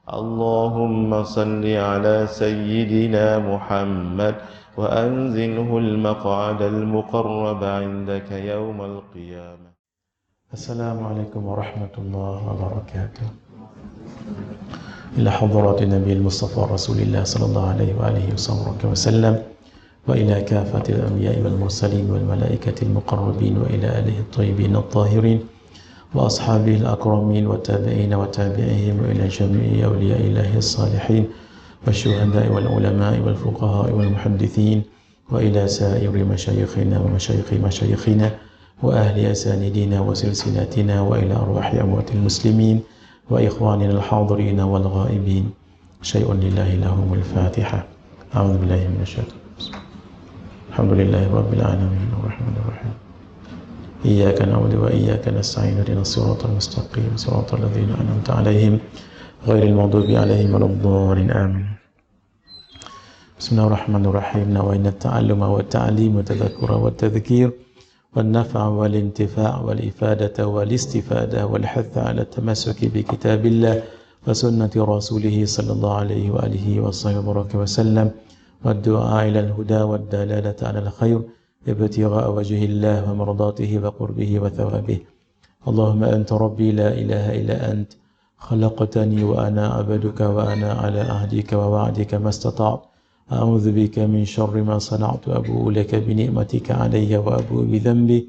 اللهم صل على سيدنا محمد وأنزله المقعد المقرب عندك يوم القيامة. السلام عليكم ورحمة الله وبركاته. إلى حضرات النبي المصطفى رسول الله صلى الله عليه وآله وسلم وإلى كافة الأنبياء والمرسلين والملائكة المقربين وإلى آله الطيبين الطاهرين وأصحابه الأكرمين والتابعين وتابعيهم وإلى جميع أولياء الله الصالحين والشهداء والعلماء والفقهاء والمحدثين وإلى سائر مشايخنا ومشايخ مشايخنا وأهل أساندنا وسلسلاتنا وإلى أرواح أموات المسلمين وإخواننا الحاضرين والغائبين. شيء لله لهم الفاتحة. أعوذ بالله من الشيطان الرجيم. الحمد لله رب العالمين الرحمن الرحيم. إياك نعبد وإياك نستعين اهدنا الصراط المستقيم صراط الذين أنعمت عليهم غير المغضوب عليهم ولا الضالين آمين. بسم الله الرحمن الرحيم. نوينا التعلم والتعليم والتذكر والتذكير والنفع والانتفاع والإفادة والاستفادة والحث على التمسك بكتاب الله وسنة رسوله صلى الله عليه وآله وصحبه وسلم والدعاء إلى الهدى والدلالة على الخير ابتغاء وجه الله ومرضاته وقربه وثوابه. اللهم أنت ربي لا إله إلا أنت خلقتني وأنا عبدك وأنا على عهدك ووعدك ما استطعت أعوذ بك من شر ما صنعت أبوء لك بنعمتك علي وأبوء بذنبي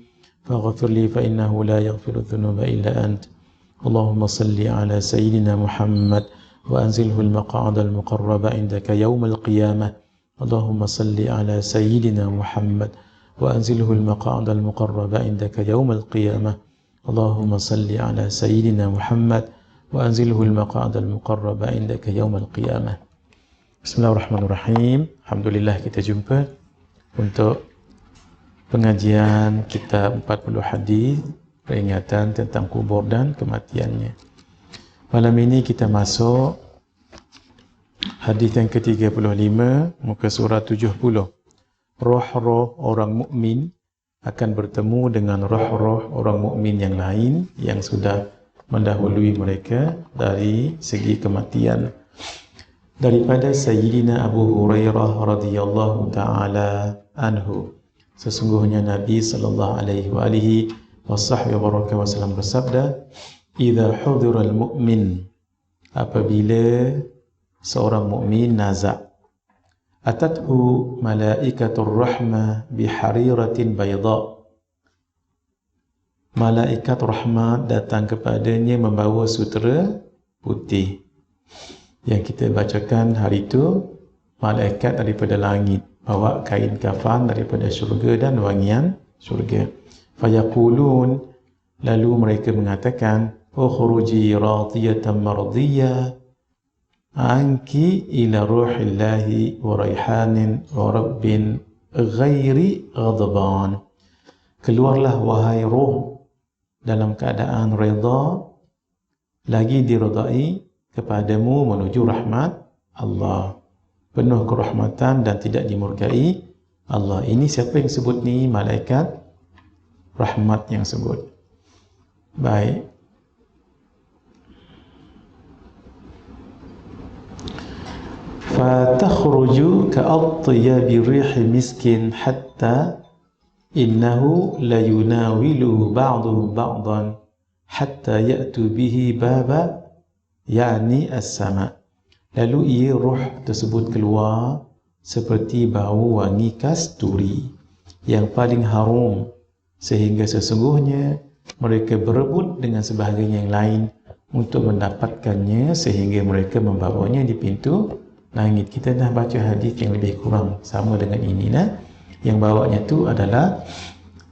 فاغفر لي فإنه لا يغفر الذنوب إلا أنت. اللهم صل على سيدنا محمد وأنزله المقعد المقرب عندك يوم القيامة. اللهم صل على سيدنا محمد وأنزله المقعد المقرب عندك يوم القيامة. اللهم صل على سيدنا محمد وأنزله المقعد المقرب عندك يوم القيامة. Bismillahirrahmanirrahim. Alhamdulillah kita jumpa untuk pengajian kitab 40 hadis peringatan tentang kubur dan kematiannya. Malam ini kita masuk hadis yang ke-35 muka surat 70. Roh-roh orang mukmin akan bertemu dengan roh-roh orang mukmin yang lain yang sudah mendahului mereka dari segi kematian. Daripada Sayyidina Abu Hurairah radhiyallahu taala anhu, sesungguhnya Nabi sallallahu alaihi wasallam bersabda, "Idza hudira al-mu'min," apabila seorang mukmin nazak, "atathu malaikatur rahmah bihariratin bayda," malaikat rahmat datang kepadanya membawa sutera putih. Yang kita bacakan hari itu, malaikat daripada langit bawa kain kafan daripada syurga dan wangian syurga. Fayaqulun, lalu mereka mengatakan, "Ukhruji radiyatan mardiyah anki ila ruhillahi wa raihanin wa rabbin ghairi ghadban." Keluarlah wahai roh dalam keadaan redha, lagi diredai kepadamu menuju rahmat Allah, penuh kerahmatan dan tidak dimurkai Allah. Ini siapa yang sebut ni? Malaikat rahmat yang sebut. Baik. Fatakhruju ka'atyabi rihi miskin hatta innahu la yunawilu ba'duhu ba'dan hatta ya'tu bihi baba yakni as-sama. Lalu ia roh tersebut keluar seperti bau wangi kasturi yang paling harum, sehingga sesungguhnya mereka berebut dengan sebahagian yang lain untuk mendapatkannya, sehingga mereka membawanya di pintu langit. Kita dah baca hadis yang lebih kurang sama dengan ini nah. Yang bawanya tu adalah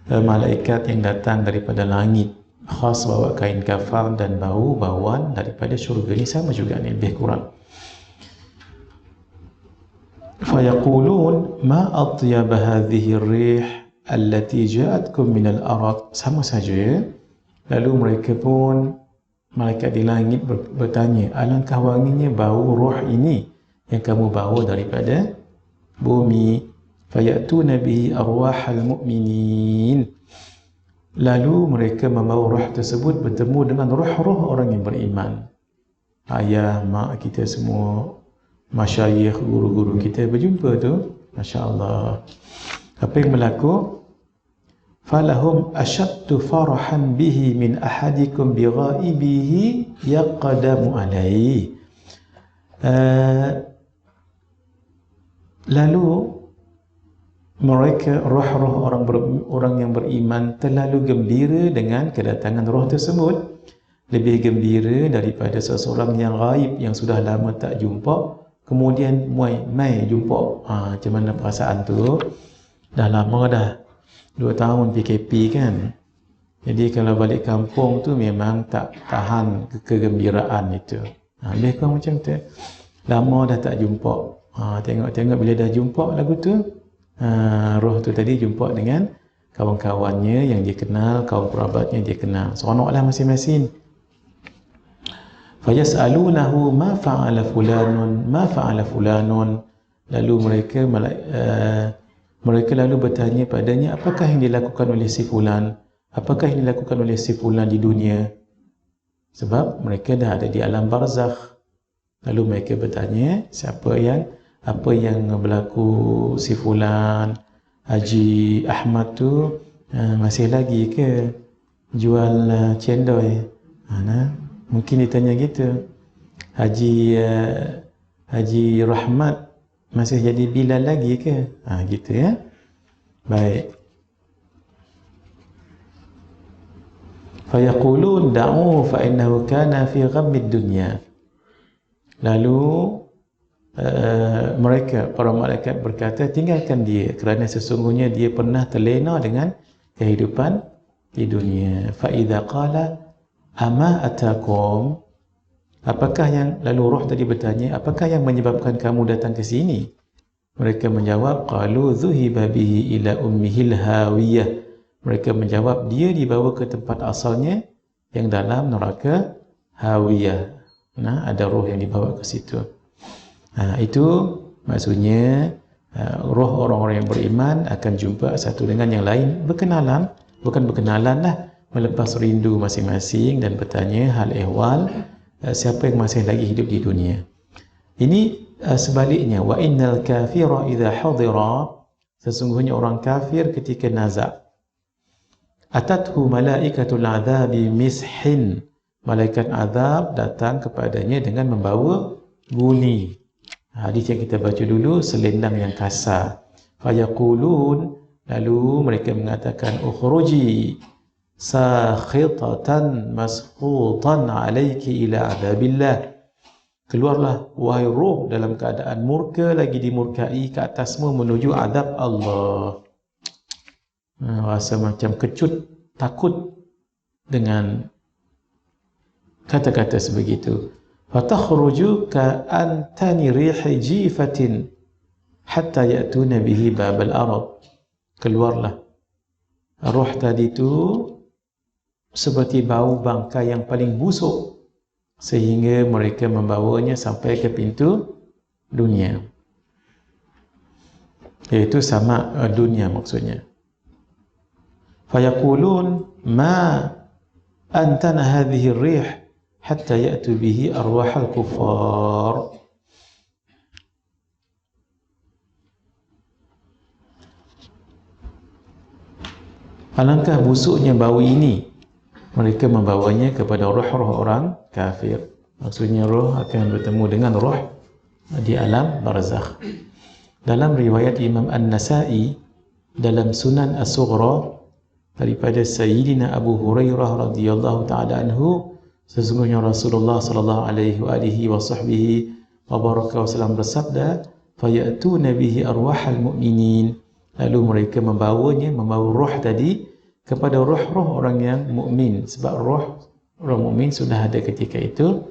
malaikat yang datang daripada langit, khas bawa kain kafan dan bau-bauan daripada syurga. Ini sama juga ni, lebih kurang. Fayaqulun ma atyab hadhihi ar-rih allati ja'atkum min al-ard. Sama saja. Lalu mereka pun, malaikat di langit bertanya, alangkah wanginya bau roh ini yang kamu bawa daripada bumi. Fayatuna bihi arwahal mu'minin. Lalu mereka membawa roh tersebut bertemu dengan roh-roh orang yang beriman. ayah, mak kita semua, masyayikh, guru-guru kita berjumpa tu. Masya Allah. Apa yang berlaku? Falahum asyaddu farahan bihi min ahadikum bi ghaibihi yaqdamu alaihi. Lalu mereka, roh-roh orang yang beriman terlalu gembira dengan kedatangan roh tersebut, lebih gembira daripada seseorang yang gaib, yang sudah lama tak jumpa, kemudian mai jumpa. Macam mana perasaan tu? Dah lama dah, 2 tahun PKP kan. Jadi kalau balik kampung tu memang tak tahan kegembiraan itu. Lebih kurang macam tu. Lama dah tak jumpa. Tengok-tengok bila dah jumpa lagu tu, roh tu tadi jumpa dengan kawan-kawannya yang dia kenal, kawan kerabatnya dia kenal. Seronoklah masing-masing. Fayas'alunahu ma fa'ala fulanun, ma fa'ala fulanun. Lalu mereka lalu bertanya padanya, apakah yang dilakukan oleh si fulan? Apakah yang dilakukan oleh si fulan di dunia? Sebab mereka dah ada di alam barzakh. Lalu mereka bertanya, apa yang berlaku si fulan, Haji Ahmad tu masih lagi ke jual cendol? Mungkin ditanya gitu. Haji Rahmat masih jadi Bilal lagi ke? Gitu ya. Baik. Fayaqulun da'u fa innahu kana fi ghammid dunya. Lalu mereka, para malaikat berkata, tinggalkan dia kerana sesungguhnya dia pernah terlena dengan kehidupan di dunia. Fa idza qala ama atakum, apakah yang, lalu roh tadi bertanya, apakah yang menyebabkan kamu datang ke sini? Mereka menjawab, qalu dhuhiba bihi ila ummihil hawiyah. Mereka menjawab, dia dibawa ke tempat asalnya yang dalam neraka hawiyah. Ada roh yang dibawa ke situ. Itu maksudnya roh orang-orang yang beriman akan jumpa satu dengan yang lain, berkenalan, bukan berkenalan lah, melepas rindu masing-masing dan bertanya hal ehwal siapa yang masih lagi hidup di dunia. Ini sebaliknya, wa innal kafira idza hadira, sesungguhnya orang kafir ketika nazak, atathu malaikatul adzabi mishin, malaikat azab datang kepadanya dengan membawa guni. Hadis yang kita baca dulu, selendang yang kasar. Fayaqulun, lalu mereka mengatakan, ukhruji sakhitatan masqutan alayki ila adzabillah. Keluarlah wahai roh dalam keadaan murka, lagi dimurkai ke atasmu menuju azab Allah. Rasa macam kecut, takut dengan kata-kata sebegitu. Fatakhruju ka'antani rihi jifatin hatta ya'tuna bihi babal arad. Keluarlah roh tadi itu seperti bau bangkai yang paling busuk, sehingga mereka membawanya sampai ke pintu dunia, iaitu sama dunia maksudnya. Fayaqulun ma antana hadhihi ar-rih hatta ya'tu bihi arwahal kuffar. Alangkah busuknya bau ini. Mereka membawanya kepada roh-roh orang kafir. Maksudnya roh akan bertemu dengan roh di alam barzakh. Dalam riwayat Imam An-Nasa'i dalam Sunan As-Sughra daripada Sayyidina Abu Hurairah radhiyallahu taala anhu, sesungguhnya Rasulullah sallallahu alaihi wasallam bersabda, fayatuna bihi arwahal mu'minin. Lalu mereka membawa roh tadi kepada roh-roh orang yang mukmin, sebab roh orang mukmin sudah ada ketika itu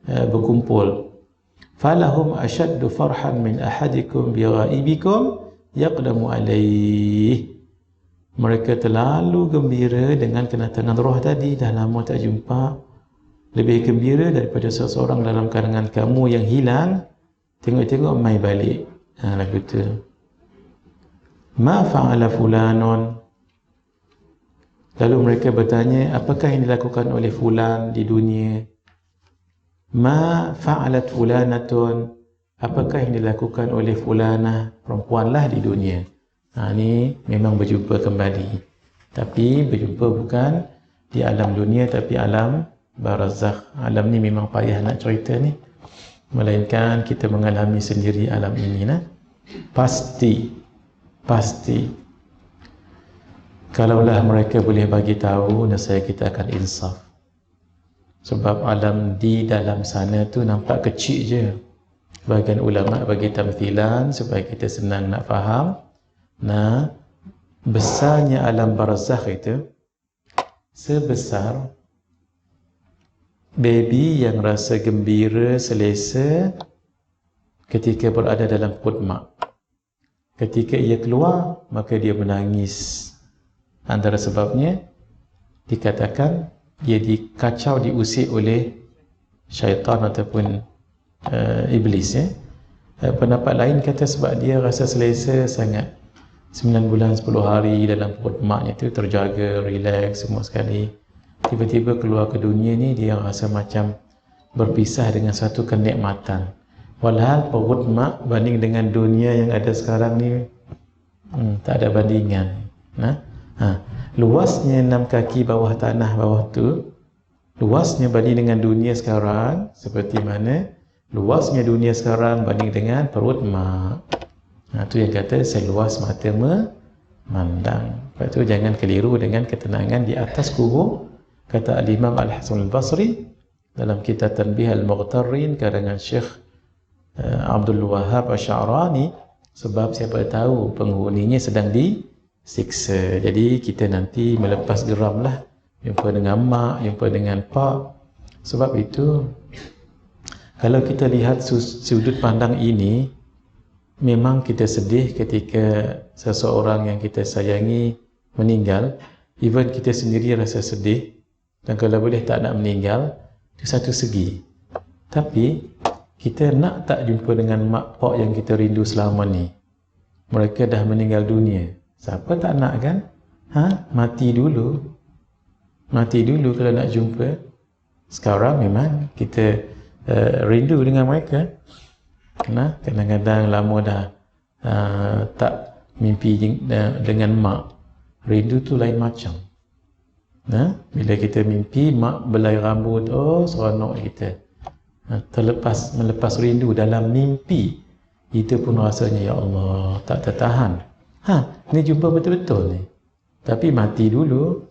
berkumpul. Falahum ashaddu farhan min ahadikum bi ghaibikum yaqdamu alaih. Mereka terlalu gembira dengan kedatangan roh tadi, dah lama tak jumpa, lebih gembira daripada seseorang dalam kalangan kamu yang hilang, tengok-tengok mai balik. Lagu tu. Ma fa'ala fulanun. Lalu mereka bertanya, apakah yang dilakukan oleh fulan di dunia? Ma fa'alat fulanatun, apakah yang dilakukan oleh fulanah, perempuanlah di dunia. Ini memang berjumpa kembali, tapi berjumpa bukan di alam dunia tapi alam barzakh. Alam ni memang payah nak cerita ni, melainkan kita mengalami sendiri alam ini. Pasti kalaulah mereka boleh bagi tahu, nescaya kita akan insaf. Sebab alam di dalam sana tu nampak kecil je. Bahagian ulama bagi tamthilan supaya kita senang nak faham. Nah, besarnya alam barzakh itu sebesar baby yang rasa gembira, selesa ketika berada dalam perut mak. Ketika ia keluar, maka dia menangis. Antara sebabnya dikatakan dia dikacau, diusik oleh syaitan ataupun iblis. Pendapat lain kata sebab dia rasa selesa sangat. 9 bulan 10 hari dalam perut maknya tu terjaga, relax semua sekali. Tiba-tiba keluar ke dunia ni, dia rasa macam berpisah dengan satu kenikmatan. Walhal perut mak banding dengan dunia yang ada sekarang ni tak ada bandingan. Luasnya 6 kaki bawah tanah bawah tu, luasnya banding dengan dunia sekarang seperti mana luasnya dunia sekarang banding dengan perut mak. Tu yang kata seluas mata memandang. Lepas tu jangan keliru dengan ketenangan di atas kubur. Kata Al-Imam Al-Hasan Al-Basri dalam kitab Tanbih Al-Mughtarrin karangan Syekh Abdul Wahhab Asy'arani, sebab siapa tahu penghuninya sedang disiksa. Jadi kita nanti melepas geram lah, jumpa dengan mak, jumpa dengan pak. Sebab itu kalau kita lihat sudut pandang ini, memang kita sedih ketika seseorang yang kita sayangi meninggal. Even kita sendiri rasa sedih, dan kalau boleh tak nak meninggal, itu satu segi. Tapi kita nak tak jumpa dengan mak pak yang kita rindu selama ni. Mereka dah meninggal dunia. Siapa tak nak kan? Mati dulu kalau nak jumpa. Sekarang memang kita rindu dengan mereka. Kadang-kadang lama dah tak mimpi dengan mak. Rindu tu lain macam. Bila kita mimpi mak belai rambut, seronok kita. Melepas rindu dalam mimpi, itu pun rasanya ya Allah tak tertahan. Ni jumpa betul-betul ni. Tapi mati dulu,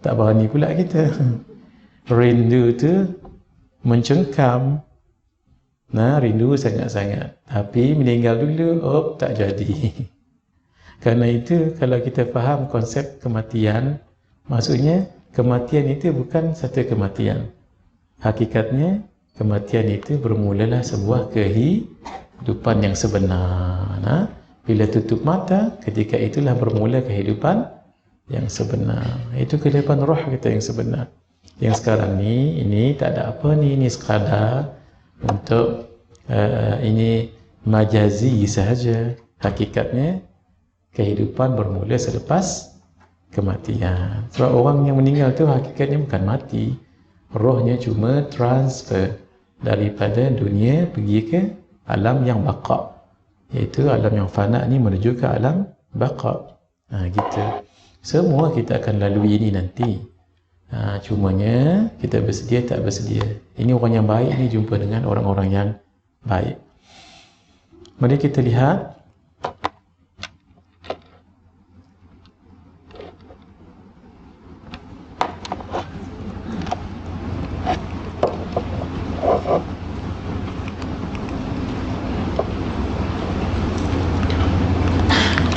tak berani pula kita. Rindu tu mencengkam. Rindu sangat-sangat. Tapi meninggal dulu, tak jadi. Karena itu kalau kita faham konsep kematian, maksudnya kematian itu bukan satu kematian. Hakikatnya kematian itu bermulalah sebuah kehidupan yang sebenar. Bila tutup mata, ketika itulah bermula kehidupan yang sebenar. Itu kehidupan roh kita yang sebenar. Yang sekarang ni, ini tak ada apa ni, ini sekadar untuk ini majazi sahaja. Hakikatnya kehidupan bermula selepas kematian. Sebab orang yang meninggal tu hakikatnya bukan mati, rohnya cuma transfer daripada dunia pergi ke alam yang baqa, iaitu alam yang fana ni menuju ke alam baqa. Gitu. Semua kita akan lalui ini nanti. Cumanya kita bersedia tak bersedia. Ini orang yang baik ni jumpa dengan orang-orang yang baik. Mari kita lihat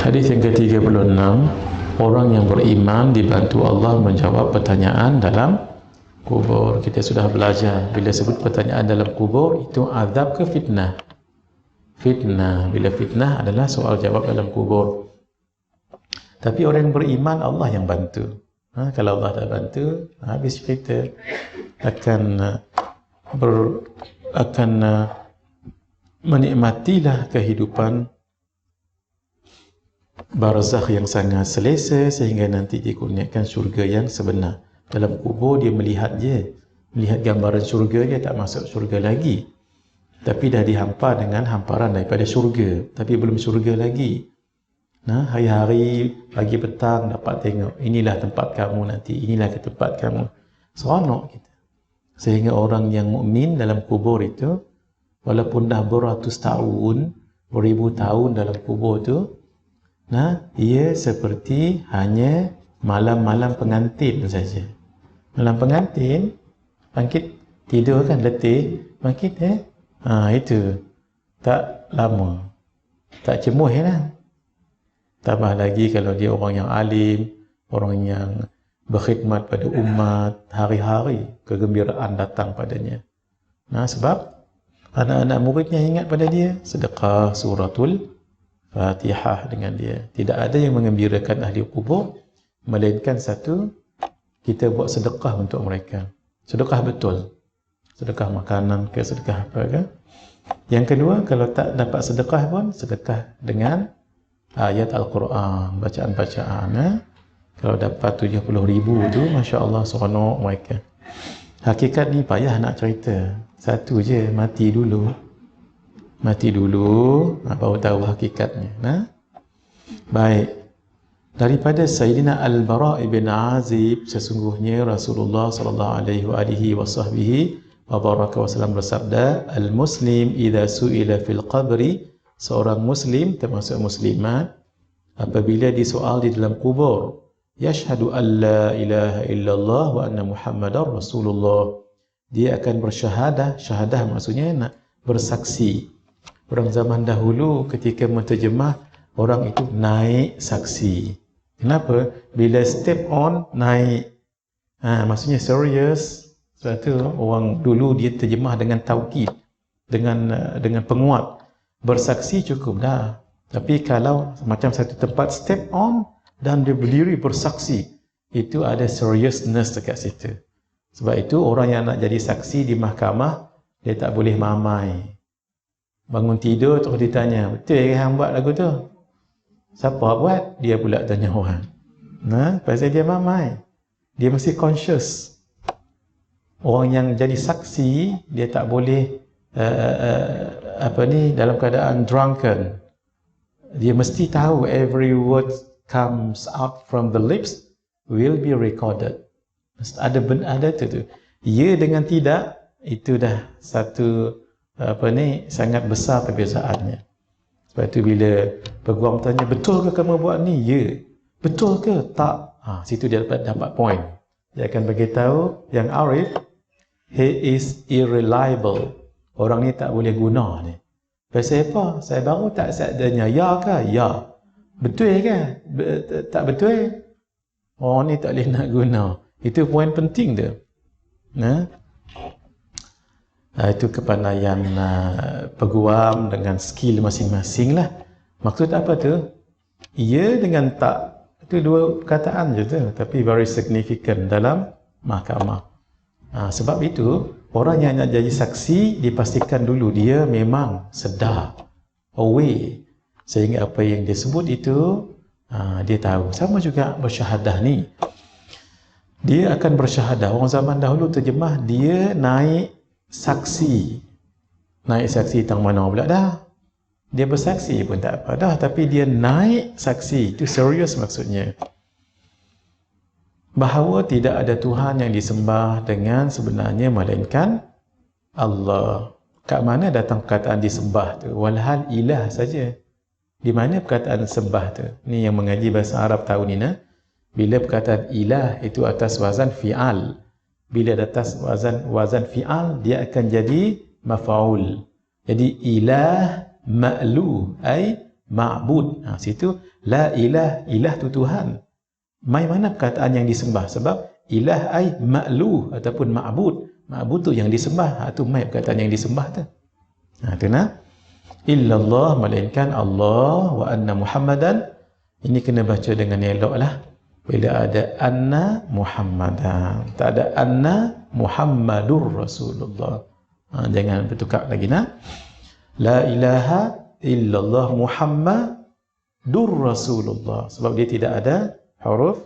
hadis yang ke-36. Orang yang beriman dibantu Allah menjawab pertanyaan dalam kubur. Kita sudah belajar bila sebut pertanyaan dalam kubur itu azab ke fitnah? Fitnah. Bila fitnah adalah soal jawab dalam kubur. Tapi orang yang beriman Allah yang bantu. Kalau Allah tak bantu, habis kita akan menikmatilah kehidupan barzakh yang sangat selesa sehingga nanti dikurniakan syurga yang sebenar. Dalam kubur dia melihat je Melihat gambaran syurga, dia tak masuk syurga lagi. Tapi dah dihampar dengan hamparan daripada syurga. Tapi belum syurga lagi. Nah, hari-hari, pagi petang dapat tengok. Inilah tempat kamu nanti. Inilah ke tempat kamu. Seronok kita. Sehingga orang yang mukmin dalam kubur itu, walaupun dah beratus tahun, beribu tahun dalam kubur itu, nah, ia seperti hanya malam-malam pengantin saja. Malam pengantin, bangkit, tidur kan, letih, bangkit itu. Tak lama. Tak cemuh lah. Tambah lagi kalau dia orang yang alim, orang yang berkhidmat pada umat, hari-hari kegembiraan datang padanya. Nah, sebab anak-anak muridnya ingat pada dia, sedekah suratul Fatihah dengan dia. Tidak ada yang mengembirakan ahli kubur, melainkan satu, kita buat sedekah untuk mereka. Sedekah betul. Sedekah makanan ke, sedekah apa ke. Yang kedua, kalau tak dapat sedekah pun, sedekah dengan ayat Al-Quran, bacaan-bacaan. Kalau dapat 70,000 tu, Masya Allah, seronok mereka. Hakikat ni payah nak cerita. Satu je, mati dulu. Mati dulu, baru tahu hakikatnya. Nah? Baik. Daripada Sayyidina Al-Bara' ibn Azib, sesungguhnya Rasulullah SAW bersabda, Al-Muslim idha su'ila fil qabri, seorang Muslim, termasuk Muslimat, apabila disoal di dalam kubur, yashhadu an la ilaha illallah wa anna Muhammadar Rasulullah, dia akan bersyahadah. Syahadah maksudnya nak bersaksi. Orang zaman dahulu ketika menterjemah, orang itu naik saksi. Kenapa? Bila step on, naik. Maksudnya serius. Sebab tu orang dulu dia terjemah dengan taukid, dengan penguat. Bersaksi cukup dah. Tapi kalau macam satu tempat step on dan dia berdiri bersaksi, itu ada seriousness dekat situ. Sebab itu orang yang nak jadi saksi di mahkamah, dia tak boleh mamai. Bangun tidur terus ditanya, betul ke hang buat lagu tu? Siapa buat? Dia pula tanya orang. Nah, pasal dia mamai. Dia mesti conscious. Orang yang jadi saksi, dia tak boleh dalam keadaan drunken. Dia mesti tahu every word comes out from the lips will be recorded. Ada tu. Ya dengan tidak, itu dah satu sangat besar perbezaannya. Sebab itu bila peguam tanya, betul ke kamu buat ni? Ya. Betul ke? Tak. Situ dia dapat point. Dia akan beritahu yang arif, he is irreliable. Orang ni tak boleh guna ni. Pasal apa? Saya baru tak sadanya. Ya ke? Ya. Betul ke? Tak betul? Orang ni tak boleh nak guna. Itu poin penting tu. Itu kepandaian peguam dengan skill masing-masing lah. Maksud apa tu? Ya dengan tak. Itu dua perkataan je tu. Tapi very significant dalam mahkamah. Sebab itu, orang yang nak jadi saksi, dipastikan dulu dia memang sedar, aware. Sehingga apa yang dia sebut itu, dia tahu. Sama juga bersyahadah ni. Dia akan bersyahadah. Orang zaman dahulu terjemah, dia naik saksi. Naik saksi tang mana pula dah? Dia bersaksi pun tak apa dah. Tapi dia naik saksi. Itu serius maksudnya. Bahawa tidak ada Tuhan yang disembah dengan sebenarnya melainkan Allah. Kat mana datang perkataan disembah tu? Walhal ilah saja. Di mana perkataan sembah tu? Ni yang mengaji bahasa Arab tahun ni. Bila perkataan ilah itu atas wazan fi'al. Bila atas wazan fi'al, dia akan jadi maf'ul. Jadi ilah ma'lu ay ma'bud. Situ la ilah, ilah tu Tuhan. Mai mana perkataan yang disembah? Sebab ilah ay ma'lu ataupun ma'bud. Ma'bud tu yang disembah. Tu mai perkataan yang disembah tu. Tu nah. Illallah, melainkan Allah, wa anna Muhammadan. Ini kena baca dengan elok lah. Bila ada anna Muhammadan, tak ada anna Muhammadur Rasulullah. Jangan bertukar lagi nah. La ilaha illallah Muhammadur Rasulullah. Sebab dia tidak ada huruf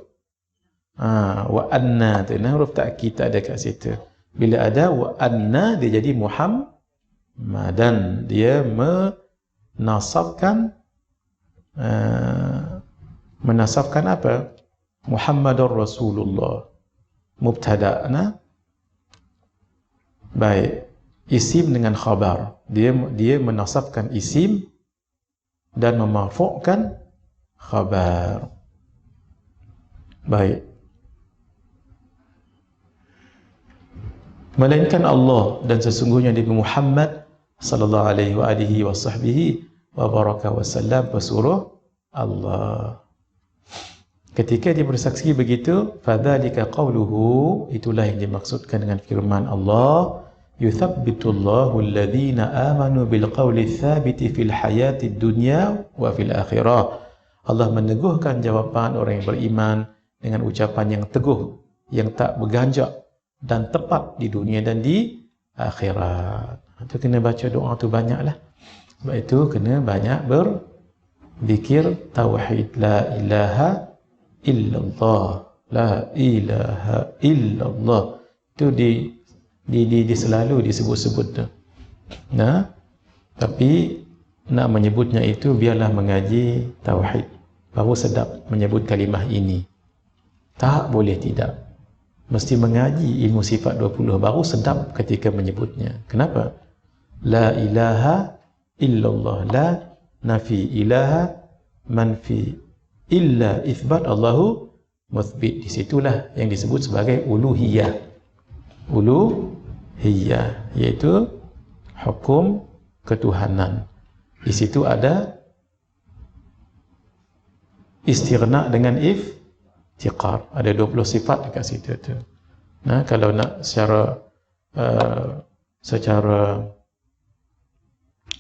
wa anna tu, huruf takkid tak ada kat situ. Bila ada wa anna, dia jadi Muhammadan. Dia menasabkan apa? Muhammadur Rasulullah. Mubtada'na. Baik. Isim dengan khabar. Dia menasabkan isim dan memarfu'kan khabar. Baik. Melainkan Allah, dan sesungguhnya Nabi Muhammad sallallahu alaihi wa baraka wasallam pesuruh Allah. Ketika dia bersaksi begitu, fadzalika qauluhu, itulah yang dimaksudkan dengan firman Allah, yuthabbitullahu alladhina amanu bil qawli tsabiti fil hayatid dunya wa fil akhirah. Allah meneguhkan jawapan orang yang beriman dengan ucapan yang teguh, yang tak berganjak dan tepat di dunia dan di akhirat. Itu kena baca doa tu banyaklah. Sebab itu kena banyak berzikir tauhid, la ilaha illallah, la ilaha illallah. Itu di selalu disebut-sebut tu. Nah, tapi nak menyebutnya itu biarlah mengaji tauhid, baru sedap menyebut kalimah ini. Tak boleh tidak. Mesti mengaji ilmu sifat 20 baru sedap ketika menyebutnya. Kenapa? La ilaha illallah, la nafi ilaha manfi illa itsbat Allahu muthbit. Di situlah yang disebut sebagai uluhiyah. Uluhiyah iaitu hukum ketuhanan. Di situ ada istighna dengan iftiqar. Ada 20 sifat dekat situ tu. Nah, kalau nak secara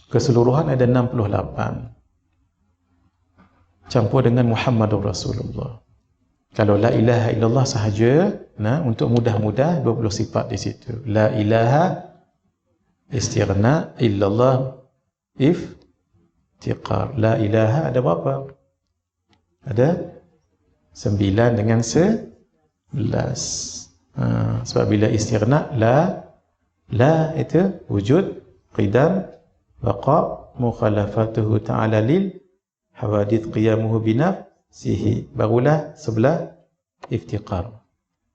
keseluruhan ada 68. Campur dengan Muhammadur Rasulullah. Kalau la ilaha illallah sahaja, nah, untuk mudah-mudah 20 sifat di situ. La ilaha istighna, illallah iftiqar. La ilaha ada berapa? Ada 9 dengan 11. Sebab bila istighna, la itu wujud, qidam, baqa, mukhalafatuhu ta'ala lil hawadith, qiyamuhu binafsihi, barulah sebelah iftiqar,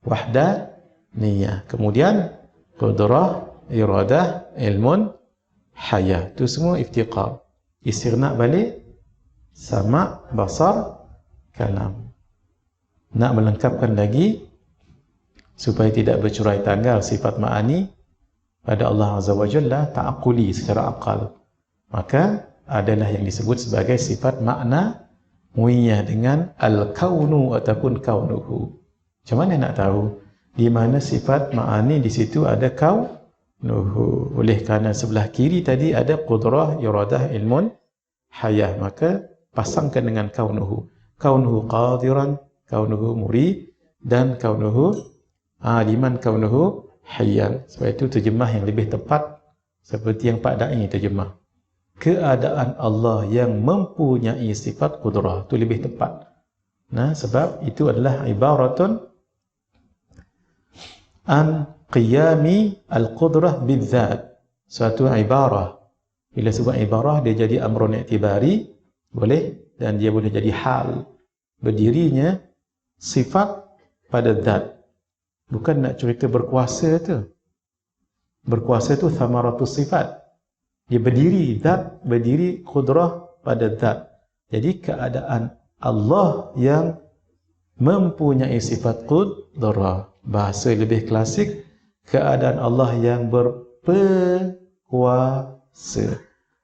wahda niyah, kemudian qudrah, iradah, ilmun, hayah. Itu semua iftiqar. Istighna balik sama, basar, kalam. Nak melengkapkan lagi supaya tidak bercurai tanggal sifat ma'ani pada Allah Azza wa Jalla, ta'aquli, secara akal, maka adalah yang disebut sebagai sifat makna muiyah dengan al-kaunu ataupun kaunuhu. Macam mana nak tahu di mana sifat ma'ani? Di situ ada kaunuhu. Oleh kerana sebelah kiri tadi ada qudrah, iradah, ilmun, hayah, maka pasangkan dengan kaunuhu. Kaunuhu qadiran, kaunuhu murid, dan kaunuhu aliman, kaunuhu hayyan. Sebab itu terjemah yang lebih tepat seperti yang Pak Da'i terjemah. Keadaan Allah yang mempunyai sifat qudrah, itu lebih tepat. Nah, sebab itu adalah ibaratun an qiyami al-qudrah bidzat. Suatu ibarah. Bila sebut ibarah, dia jadi amrun i'tibari, boleh, dan dia boleh jadi hal. Berdirinya sifat pada zat. Bukan nak cerita berkuasa tu. Berkuasa tu thamaratus sifat. Dia berdiri zat, berdiri qudrah pada zat. Jadi keadaan Allah yang mempunyai sifat qudrah. Bahasa lebih klasik, keadaan Allah yang berkuasa.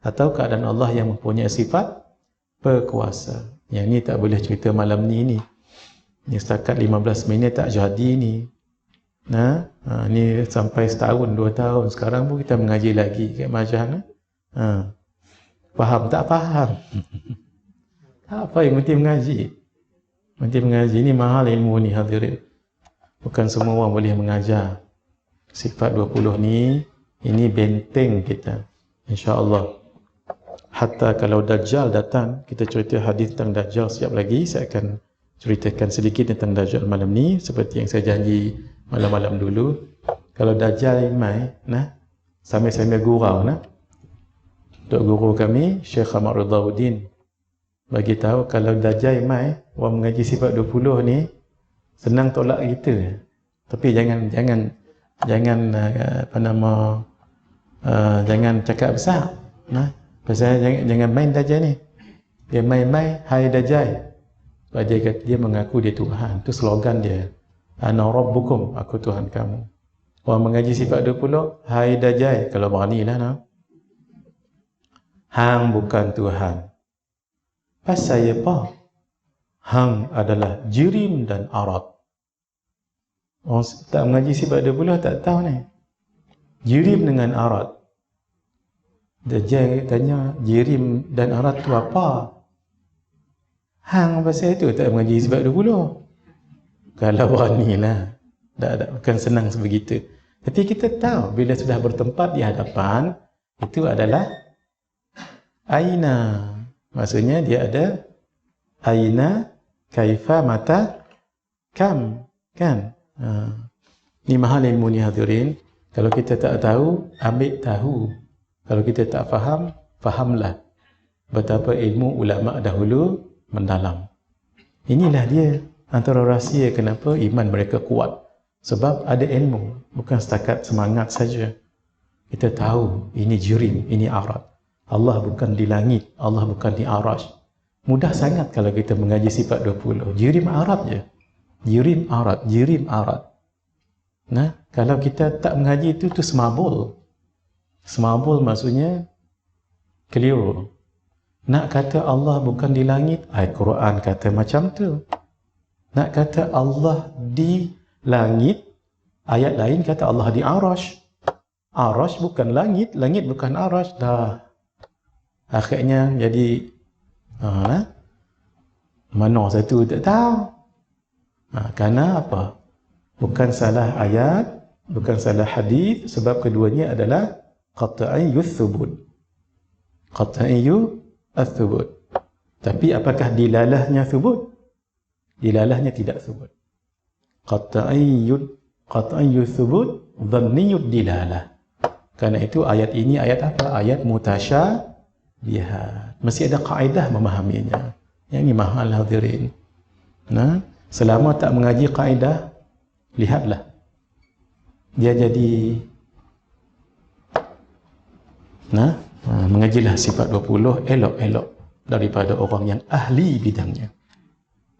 Atau keadaan Allah yang mempunyai sifat berkuasa. Yang ni tak boleh cerita malam ni. Ni setakat 15 minit tak jadi ni. Nah, ni sampai setahun, 2 tahun. Sekarang pun kita mengaji lagi kat Majah. Faham tak faham? Tak apa yang penting mengaji. Penting mengaji ni mahal ilmu ni hadirin. Bukan semua orang boleh mengajar. Sifat 20 ni, ini benteng kita. InsyaAllah. Hatta kalau Dajjal datang, kita cerita hadis tentang Dajjal siap lagi. Saya akan ceritakan sedikit tentang Dajjal malam ni, seperti yang saya janji malam-malam dulu. kalau Dajjal mai, nah, sambil-sambil gurau, nah. Tok guru kami, Syekh Ahmad Ridauddin, bagi tahu kalau Dajjal mai, orang mengaji sifat 20 ni, senang tolak kita. Tapi jangan apa nama, jangan cakap besar. Nah, pasal jangan main Dajjal ni. Dia main-main, hai Dajjal. Sebab dia kata, dia mengaku dia Tuhan. Itu slogan dia. Ana rabbukum, aku Tuhan kamu. Orang mengaji sifat 20, hai Dajjal, kalau beranilah, nah. Hang bukan Tuhan. Pasal apa? Hang adalah jirim dan arat. Orang tak mengaji sifat 20 tak tahu ni. Jirim dengan arat. Dajjal tanya, jirim dan arat tu apa? Hang pasal itu tak mengaji sifat 20. Kalau beranilah. Bukan senang sebegitu. Tapi kita tahu bila sudah bertempat di hadapan, itu adalah aina. Maksudnya dia ada aina, kaifa, mata, kam, kan? Ini mahal ilmu ni hadirin. Kalau kita tak tahu, ambil tahu. Kalau kita tak faham, fahamlah betapa ilmu ulama dahulu mendalam. Inilah dia antara rahsia kenapa iman mereka kuat. Sebab ada ilmu, bukan setakat semangat saja. Kita tahu ini jirim, ini arat. Allah bukan di langit, Allah bukan di arash. Mudah sangat kalau kita mengaji sifat 20. Jirim arat je. Jirim arat, jirim arat. Nah, kalau kita tak mengaji itu semabul. Semabul maksudnya keliru. Nak kata Allah bukan di langit, ayat Quran kata macam tu. Nak kata Allah di langit, ayat lain kata Allah di arash. Arash bukan langit, langit bukan arash. Dah. Akhirnya jadi mana satu tak tahu. Kerana apa? Bukan salah ayat, bukan salah hadis, sebab keduanya adalah qat'iyyu thubut. Qat'iyyu thubut. Tapi apakah dilalahnya thubut? Dilalahnya tidak thubut. Qat'iyyu thubut, dhanniyyu dilalah. Kerana itu ayat ini ayat apa? Ayat mutasyabihat. Mesti ada kaedah memahaminya. Yang ini mahal hadirin. Nah, selama tak mengaji kaedah, lihatlah. Dia jadi mengajilah sifat 20 elok-elok daripada orang yang ahli bidangnya.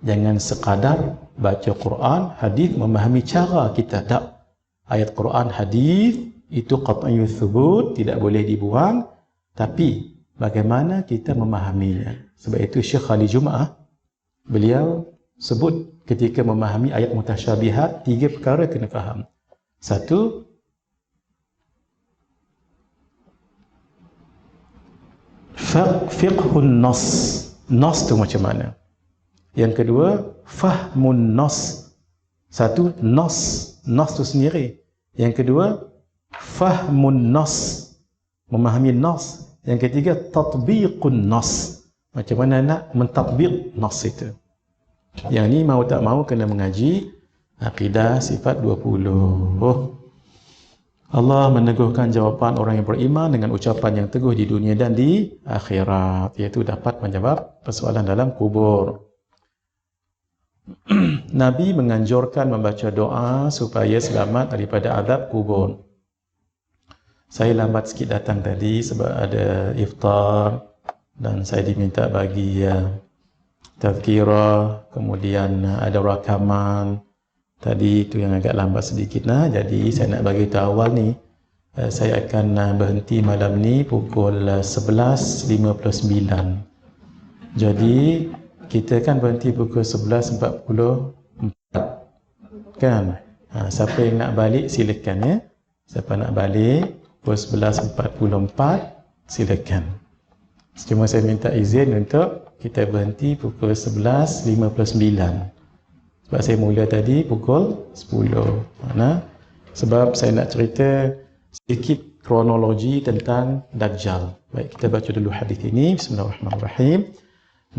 Jangan sekadar baca Quran, hadis, memahami cara kita. Tak. Ayat Quran, hadis itu qat'iyyu thubut, tidak boleh dibuang. Tapi bagaimana kita memahaminya? Sebab itu Syekh Khalid Jumaah, beliau sebut ketika memahami ayat mutasyabihat, 3 perkara kena faham. 1, fiqhun nas. Nas tu macam mana? Yang kedua, fahmun nas. 1, nas. Nas tu sendiri. Yang kedua, fahmun nas. Memahami nas. Yang ketiga, tatbiqun nas. Macam mana nak mentatbiq nas itu. Yang ni mau tak mau kena mengaji akidah sifat 20. Allah meneguhkan jawapan orang yang beriman dengan ucapan yang teguh di dunia dan di akhirat, iaitu dapat menjawab persoalan dalam kubur. Nabi menganjurkan membaca doa supaya selamat daripada azab kubur. Saya lambat sikit datang tadi sebab ada iftar dan saya diminta bagi tazkirah, kemudian ada rakaman. Tadi itu yang agak lambat sedikit lah. Jadi saya nak bagi tahu awal ni, saya akan berhenti malam ni pukul 11.59. Jadi kita kan berhenti pukul 11.44 kan. Siapa yang nak balik silakan ya. Siapa nak balik pukul 11.44 silakan. Cuma saya minta izin untuk kita berhenti pukul 11.59. Sebab saya mula tadi pukul 10. Sebab saya nak cerita sedikit kronologi tentang Dajjal. Baik, kita baca dulu hadis ini. Bismillahirrahmanirrahim.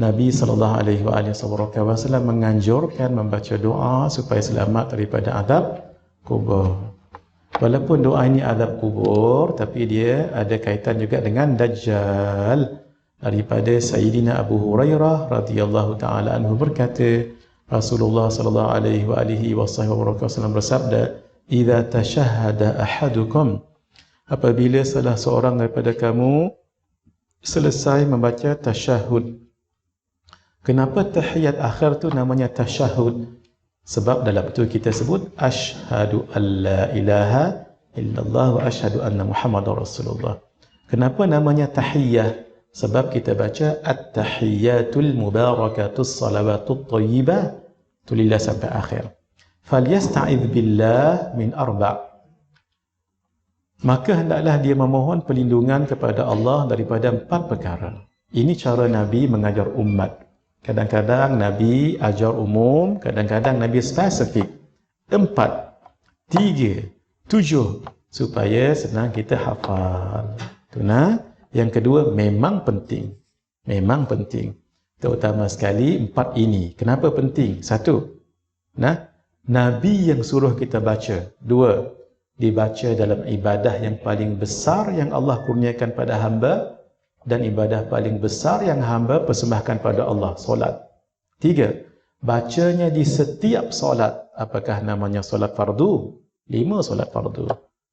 Nabi SAW menganjurkan membaca doa supaya selamat daripada azab kubur. Walaupun doa ini azab kubur, tapi dia ada kaitan juga dengan Dajjal. Daripada Sayyidina Abu Hurairah radhiyallahu taala anhu berkata, Rasulullah sallallahu alaihi wasallam bersabda, "Idza tashahhada ahadukum", apabila salah seorang daripada kamu selesai membaca tasyahud. Kenapa tahiyat akhir tu namanya tasyahud? Sebab dalam itu kita sebut asyhadu an la ilaha illallah wa asyhadu anna Muhammadar Rasulullah. Kenapa namanya tahiyah? Sebab kita baca at-tahiyyatul mubarakatus salawatut thayyibah, tulilah sampai akhir. Falyasta'idz billah min arba'. Maka hendaklah dia memohon perlindungan kepada Allah daripada 4 perkara. Ini cara Nabi mengajar umat. Kadang-kadang Nabi ajar umum, kadang-kadang Nabi spesifik. 4, 3, 7 supaya senang kita hafal. Tu nah. Yang kedua, memang penting. Memang penting. Terutama sekali 4 ini. Kenapa penting? 1, Nabi yang suruh kita baca. 2, dibaca dalam ibadah yang paling besar yang Allah kurniakan pada hamba, dan ibadah paling besar yang hamba persembahkan pada Allah, solat. 3, bacanya di setiap solat. Apakah namanya solat fardu? 5 solat fardu.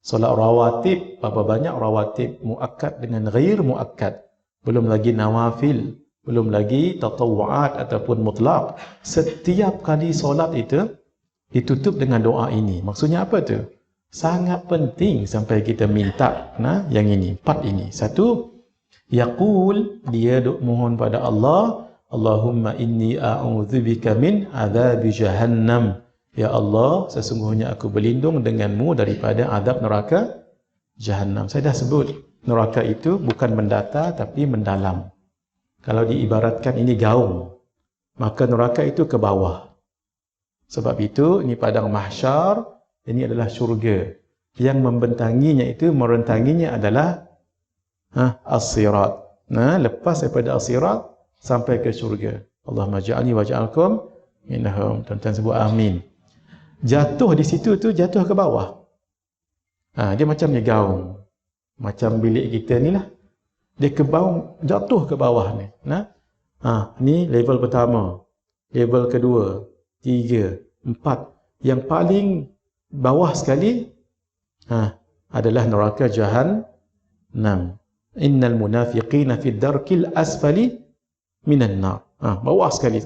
Solat rawatib, berapa banyak rawatib? Muakkad dengan ghair muakkad. Belum lagi nawafil, belum lagi tatawu'at ataupun mutlak. Setiap kali solat itu ditutup dengan doa ini. Maksudnya apa tu? Sangat penting sampai kita minta yang ini, 4 ini. 1, yaqul, dia mohon pada Allah, Allahumma inni a'udzubika min adzabi jahannam. Ya Allah, sesungguhnya aku berlindung denganmu daripada azab neraka Jahannam. Saya dah sebut, neraka itu bukan mendata tapi mendalam. Kalau diibaratkan ini gaung, maka neraka itu ke bawah. Sebab itu, ini padang mahsyar, ini adalah syurga. Yang membentanginya itu, merentanginya adalah as-sirat. Lepas daripada as-sirat, sampai ke syurga. Allahumma ja'alni wa ja'alkum minhum. Tuan-tuan sebut amin. Jatuh di situ tu jatuh ke bawah. Dia macamnya gaung. Macam bilik kita ni lah. Dia ke bawah, jatuh ke bawah ni. Ni level pertama. Level kedua, 3, 4. Yang paling bawah sekali adalah neraka Jahannam. Innal munafiqina fid darkil asfali minan nar. Bawah sekali.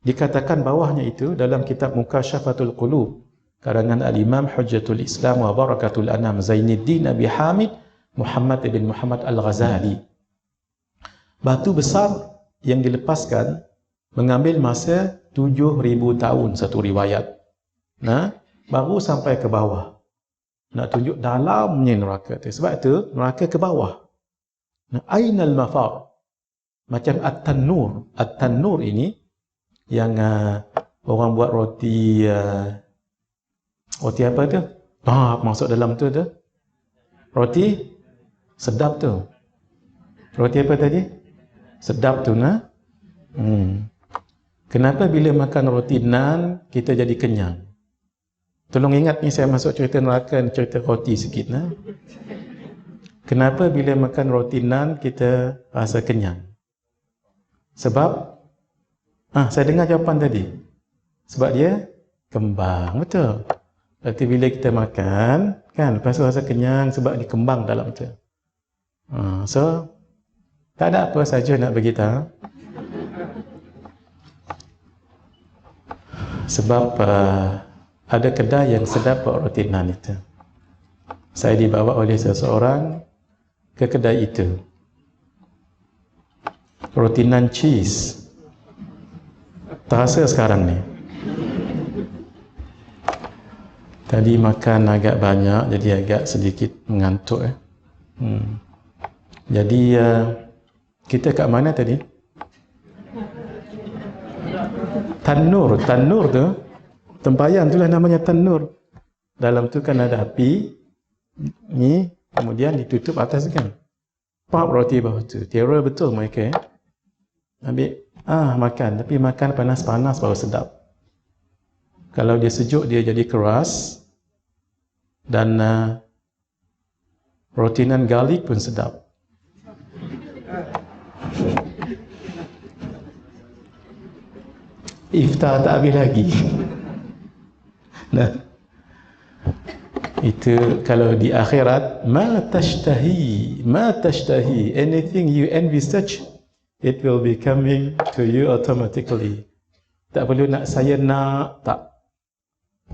Dikatakan bawahnya itu dalam kitab Mukasyafatul Qulub karangan Al-Imam Hujjatul Islam wa Barakatul Anam Zainuddin Abi Hamid Muhammad ibn Muhammad Al-Ghazali. Batu besar yang dilepaskan mengambil masa 7,000 tahun satu riwayat. Baru sampai ke bawah. Nak tunjuk dalamnya neraka tu. Sebab itu neraka ke bawah. Ainal mafar. Macam at-tannur. At-tannur ini yang orang buat roti apa tu? Masuk dalam tu. Roti sedap tu. Roti apa tadi? Sedap tu Kenapa bila makan roti nan kita jadi kenyang? Tolong ingat ni, saya masuk cerita neraka, cerita roti sikit. Kenapa bila makan roti nan kita rasa kenyang? Sebab saya dengar jawapan tadi. Sebab dia kembang, betul. Berarti bila kita makan, kan, lepas tu rasa kenyang sebab dia kembang dalam tu. So, tak ada apa saja nak beritahu. Sebab ada kedai yang sedap buat roti nan itu. Saya dibawa oleh seseorang ke kedai itu. Roti nan cheese. Terasa sekarang ni. Tadi makan agak banyak, jadi agak sedikit mengantuk. Jadi kita kat mana tadi? Tanur tu, tempayan tu lah namanya tanur. Dalam tu kan ada api, ni kemudian ditutup atas kan. Pop roti bawah tu. Terror betul mereka. Ambil makan, tapi makan panas-panas baru sedap. Kalau dia sejuk dia jadi keras. Dan rotinan garlic pun sedap. Iftar tak habis lagi. Nah, itu kalau di akhirat, ma tashtahi anything you envisage, it will be coming to you automatically. Tak perlu nak saya nak, tak.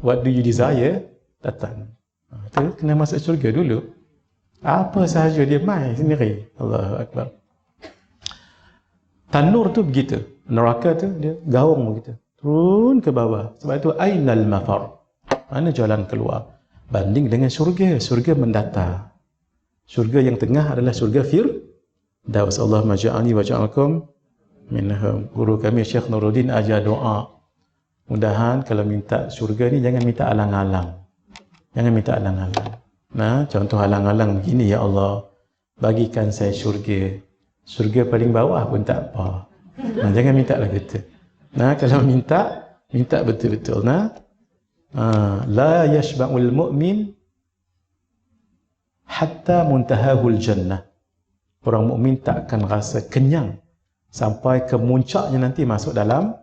What do you desire? Datang. Itu kena masuk syurga dulu. Apa sahaja dia mai sendiri. Allahu Akbar. Tanur tu begitu. Neraka tu dia gaung begitu. Turun ke bawah. Sebab itu ainal mafar. Mana jalan keluar? Banding dengan syurga. Syurga mendatar. Syurga yang tengah adalah syurga Firdaus. Allahumma ja'alni wa ja'alkum minhum. Guru kami Syekh Nuruddin ajar doa. Mudahan kalau minta syurga ni jangan minta alang-alang. Jangan minta alang-alang. Nah, contoh alang-alang begini, ya Allah, bagikan saya syurga. Syurga paling bawah pun tak apa. Nah, jangan minta lah gitu. Nah, kalau minta betul-betul. Nah, la yashba'ul mu'min hatta muntahahul jannah. Orang mukmin tak akan rasa kenyang sampai ke muncaknya nanti masuk dalam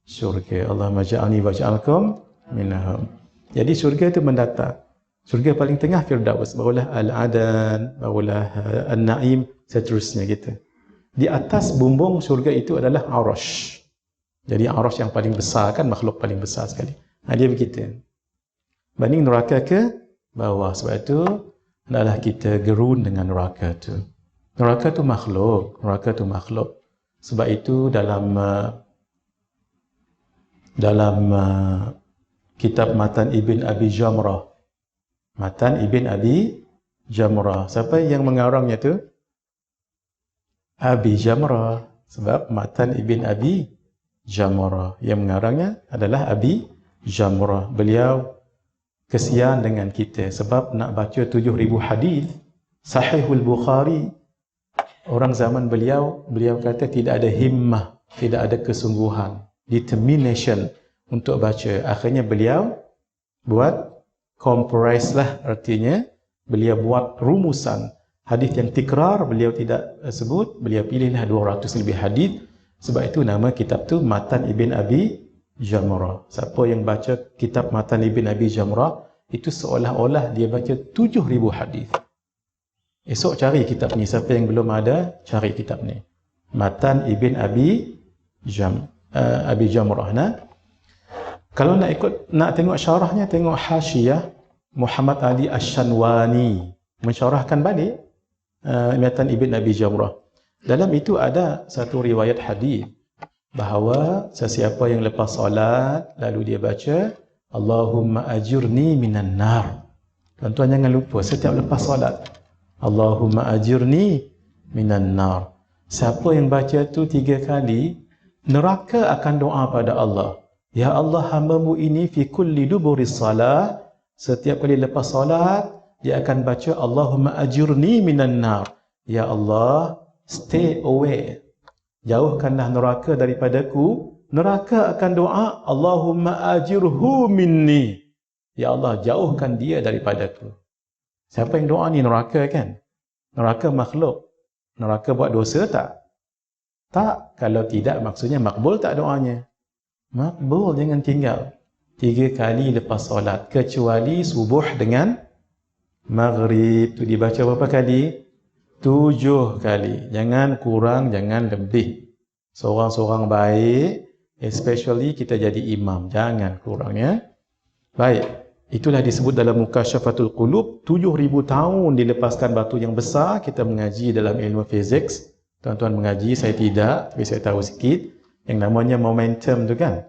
syurga. Allahumma ja'alni wa ja'alkum minhum. Jadi syurga itu mendatar. Syurga paling tengah Firdaus, barulah Al-Adan, barulah An-Naim, seterusnya gitu. Di atas bumbung syurga itu adalah Arash. Jadi Arash yang paling besar kan, makhluk paling besar sekali. Dia begitu. Banding neraka ke bawah. Sebab itu hendaklah kita gerun dengan neraka itu. Neraka itu makhluk. Neraka itu makhluk. Sebab itu dalam kitab Matan Ibn Abi Jamrah. Matan Ibn Abi Jamrah. Siapa yang mengarangnya tu? Abi Jamrah. Sebab Matan Ibn Abi Jamrah. Yang mengarangnya adalah Abi Jamrah. Beliau kesian dengan kita sebab nak baca 7,000 hadis Sahihul Bukhari. Orang zaman beliau kata tidak ada himmah, tidak ada kesungguhan, determination untuk baca. Akhirnya beliau buat comprise lah, artinya beliau buat rumusan. Hadis yang tikrar beliau tidak sebut, beliau pilihlah 200 lebih hadis. Sebab itu nama kitab tu Matan Ibn Abi Jamrah. Siapa yang baca kitab Matan Ibn Abi Jamrah, itu seolah-olah dia baca 7,000 hadis. Esok cari kitab ni, siapa yang belum ada, cari kitab ni. Matan Ibn Abi Jamrah. Nah, kalau nak tengok syarahnya, tengok Hasyiah Muhammad Ali Asy-Syanwani mensyarahkan balik Matan Ibn Abi Jamrah. Dalam itu ada satu riwayat hadis bahawa sesiapa yang lepas solat lalu dia baca Allahumma ajirni minan nar. Tuan-tuan jangan lupa setiap lepas solat Allahumma ajirni minan nar. Siapa yang baca tu 3 kali, neraka akan doa pada Allah, ya Allah, hamba-Mu ini fi kulli duburis salah, setiap kali lepas solat dia akan baca Allahumma ajirni minan nar. Ya Allah, stay away, jauhkanlah neraka daripadaku. Neraka akan doa Allahumma ajirhu minni, ya Allah, jauhkan dia daripadaku. Siapa yang doa ni? Neraka kan? Neraka makhluk. Neraka buat dosa tak? Tak. Kalau tidak, maksudnya makbul tak doanya? Makbul, jangan tinggal 3 kali lepas solat, kecuali subuh dengan maghrib. Tu dibaca berapa kali? 7 kali. Jangan kurang, jangan lebih. Seorang-seorang baik, especially kita jadi imam, jangan kurang, ya. Baik, itulah disebut dalam Mukasyafatul Qulub. 7,000 tahun dilepaskan batu yang besar. Kita mengaji dalam ilmu fizik. Tuan-tuan mengaji, saya tidak, tapi saya tahu sikit. Yang namanya momentum tu kan.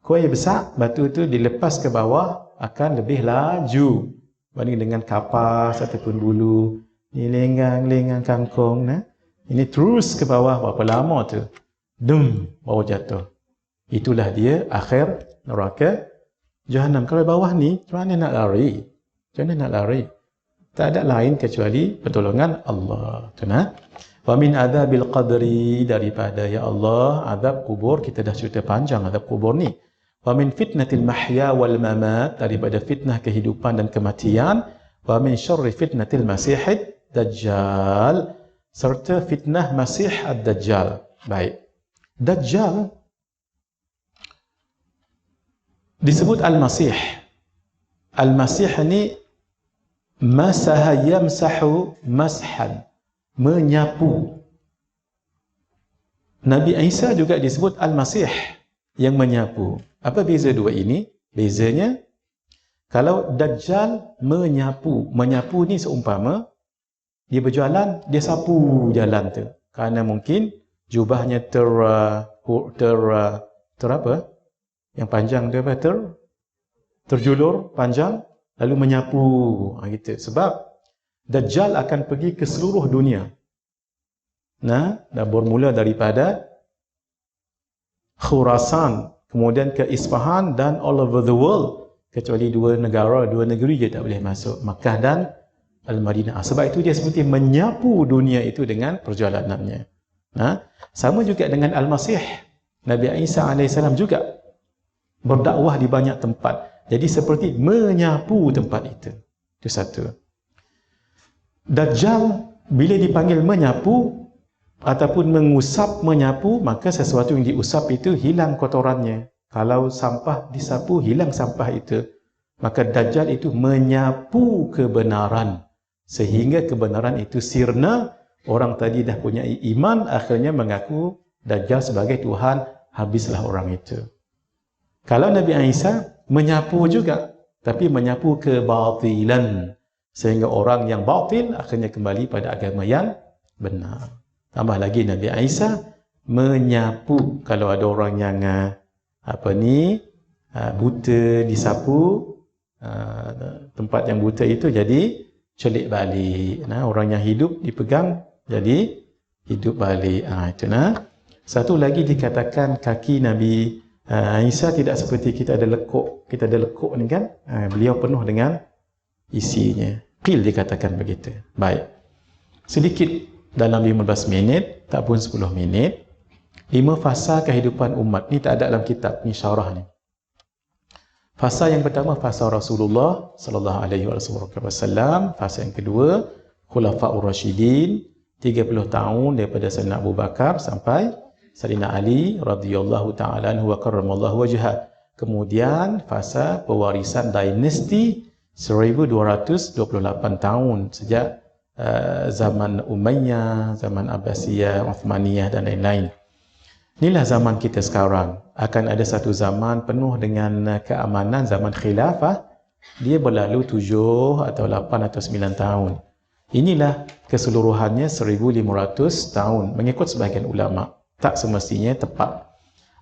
Kuih besar, batu tu dilepas ke bawah akan lebih laju banding dengan kapas ataupun bulu. Ni lenggang kangkung, nah. Ini terus ke bawah berapa lama tu? Dum, baru jatuh. Itulah dia akhir neraka Jahannam. Kalau bawah ni, macam mana nak lari? Macam mana nak lari? Tak ada lain kecuali pertolongan Allah. Tu nah. Wa min adzabil qabri, daripada ya Allah azab kubur. Kita dah cerita panjang azab kubur ni. Wa min fitnatil mahya wal mamat, daripada fitnah kehidupan dan kematian. Wa min syarri fitnatil masihid dajjal, serta fitnah Masih ad-Dajjal. Baik. Dajjal disebut Al-Masih. Al-Masih ni masaha yamsahu mashan, menyapu. Nabi Isa juga disebut Al-Masih, yang menyapu. Apa beza dua ini? Bezanya, kalau Dajjal menyapu, menyapu ni seumpama dia berjalan, dia sapu jalan tu. Kerana mungkin jubahnya ter apa? Yang panjang tu apa? Terjulur panjang, lalu menyapu. Gitu. Sebab Dajjal akan pergi ke seluruh dunia. Nah, dah bermula daripada Khurasan, kemudian ke Isfahan dan all over the world, kecuali dua negeri je tak boleh masuk, Makkah dan Al-Madinah. Sebab itu dia seperti menyapu dunia itu dengan perjalanannya. Nah, sama juga dengan Al-Masih. Nabi Isa AS juga berdakwah di banyak tempat. Jadi seperti menyapu tempat itu. Itu satu. Dajjal bila dipanggil menyapu ataupun mengusap menyapu, maka sesuatu yang diusap itu hilang kotorannya. Kalau sampah disapu, hilang sampah itu. Maka Dajjal itu menyapu kebenaran, sehingga kebenaran itu sirna. Orang tadi dah punya iman, akhirnya mengaku Dajjal sebagai Tuhan, habislah orang itu. Kalau Nabi Isa menyapu juga, tapi menyapu kebatilan, sehingga orang yang batil akhirnya kembali pada agama yang benar. Tambah lagi Nabi Isa menyapu, kalau ada orang yang buta disapu, tempat yang buta itu jadi celik balik. Nah, orang yang hidup dipegang jadi hidup balik. Itu nah. Satu lagi dikatakan kaki Nabi Isa tidak seperti kita ada lekuk. Kita ada lekuk ni kan. Beliau penuh dengan isinya. Qil dikatakan begitu. Baik. Sedikit dalam 15 minit, tak pun 10 minit. 5 fasa kehidupan umat. Ni tak ada dalam kitab, ni syarah ni. Fasa yang pertama, fasa Rasulullah sallallahu alaihi wasallam. Fasa yang kedua, Khulafaur Rasyidin, 30 tahun daripada Sayyidina Abu Bakar sampai Sayyidina Ali radhiyallahu ta'ala anhu wa karramallahu wajhah. Kemudian fasa pewarisan dinasti 1228 tahun sejak zaman Umayyah, zaman Abbasiyah, Uthmaniyah dan lain-lain. Inilah zaman kita sekarang. Akan ada satu zaman penuh dengan keamanan, zaman khilafah. Dia berlalu 7 atau 8 atau 9 tahun. Inilah keseluruhannya 1500 tahun mengikut sebahagian ulama. Tak semestinya tepat.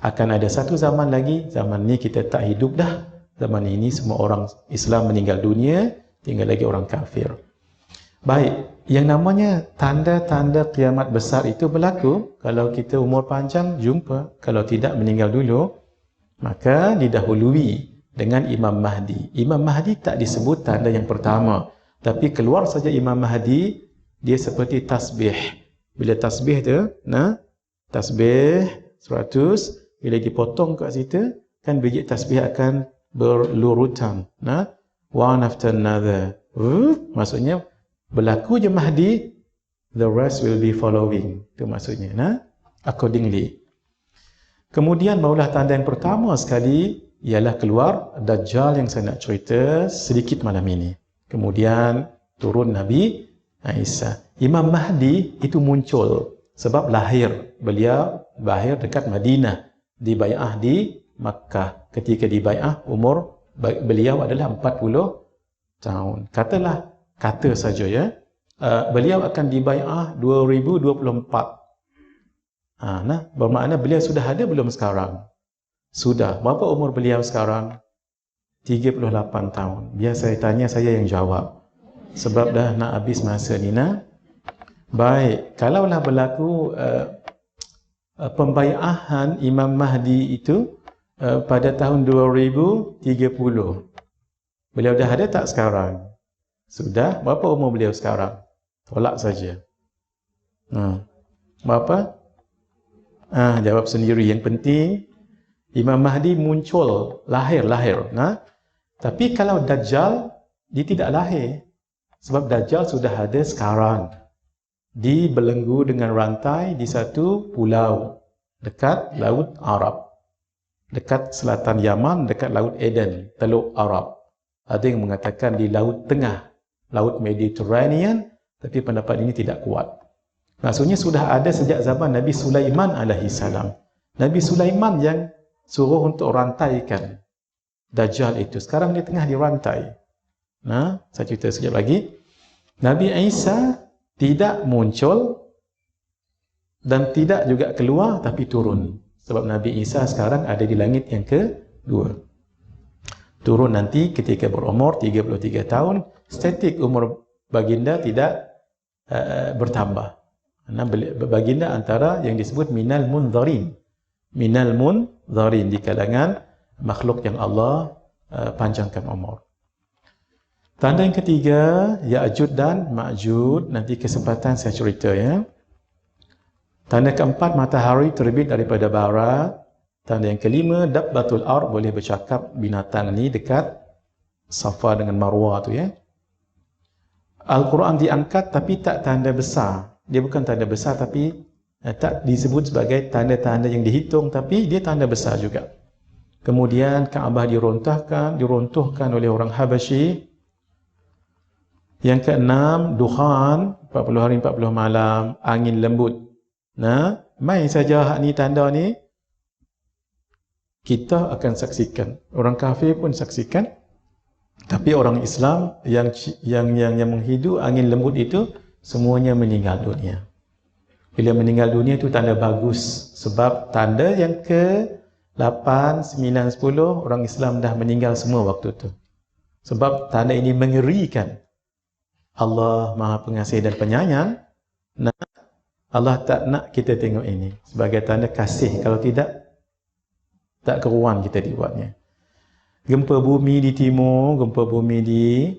Akan ada satu zaman lagi, zaman ni kita tak hidup dah. Zaman ini semua orang Islam meninggal dunia, tinggal lagi orang kafir. Baik, yang namanya tanda-tanda kiamat besar itu berlaku kalau kita umur panjang jumpa, kalau tidak meninggal dulu, maka didahului dengan Imam Mahdi. Imam Mahdi tak disebut tanda yang pertama, tapi keluar saja Imam Mahdi, dia seperti tasbih. Bila tasbih tu, tasbih 100, bila dipotong kat situ, kan biji tasbih akan berlurutan. One after another. Maksudnya, berlaku je Mahdi, the rest will be following. Itu maksudnya. Accordingly. Kemudian, maulah tanda yang pertama sekali, ialah keluar Dajjal yang saya nak cerita sedikit malam ini. Kemudian, turun Nabi Isa. Imam Mahdi itu muncul sebab lahir. Beliau lahir dekat Madinah, dibai'ah di Makkah. Ketika dibai'ah, umur beliau adalah 40 tahun. Kata saja ya, beliau akan dibai'ah 2024. Bermakna beliau sudah ada belum sekarang? Sudah. Berapa umur beliau sekarang? 38 tahun. Biar saya tanya, saya yang jawab. Sebab dah nak habis masa ni. Baik, kalaulah berlaku pembai'ahan Imam Mahdi itu pada tahun 2030. Beliau dah ada tak sekarang? Sudah. Berapa umur beliau sekarang? Tolak saja. Berapa? Jawab sendiri. Yang penting Imam Mahdi muncul, lahir. Nah, tapi kalau Dajjal, dia tidak lahir. Sebab Dajjal sudah ada sekarang. Dibelenggu dengan rantai di satu pulau dekat Laut Arab. Dekat selatan Yaman, dekat Laut Eden, Teluk Arab. Ada yang mengatakan di Laut Tengah, Laut Mediterranean, tapi pendapat ini tidak kuat. Maksudnya sudah ada sejak zaman Nabi Sulaiman alaihi salam. Nabi Sulaiman yang suruh untuk rantaikan Dajjal itu. Sekarang dia tengah dirantai. Nah, saya cerita sekejap lagi. Nabi Isa tidak muncul dan tidak juga keluar, tapi turun. Sebab Nabi Isa sekarang ada di langit yang kedua. Turun nanti ketika berumur 33 tahun, statik umur baginda tidak bertambah. Baginda antara yang disebut minal munzarin. Minal munzarin, di kalangan makhluk yang Allah panjangkan umur. Tanda yang ketiga, Ya'jud dan Ma'jud. Nanti kesempatan saya cerita ya. Tanda keempat, matahari terbit daripada barat. Tanda yang kelima, Dabbatul Ard, boleh bercakap binatang ni dekat Safa dengan Marwah tu ya. Al-Quran diangkat tapi tak tanda besar. Dia bukan tanda besar tapi tak disebut sebagai tanda-tanda yang dihitung, tapi dia tanda besar juga. Kemudian Kaabah diruntuhkan oleh orang Habasyi. Yang keenam, Dukhan, 40 hari 40 malam, angin lembut. Nah, mai saja hak ni tanda ni kita akan saksikan. Orang kafir pun saksikan. Tapi orang Islam yang menghidu angin lembut itu semuanya meninggal dunia. Bila meninggal dunia itu tanda bagus, sebab tanda yang ke-8, 9, 10 orang Islam dah meninggal semua waktu itu. Sebab tanda ini mengerikan. Allah Maha Pengasih dan Penyayang. Nah, Allah tak nak kita tengok ini sebagai tanda kasih. Kalau tidak, tak keruan kita dibuatnya. Gempa bumi di timur, gempa bumi di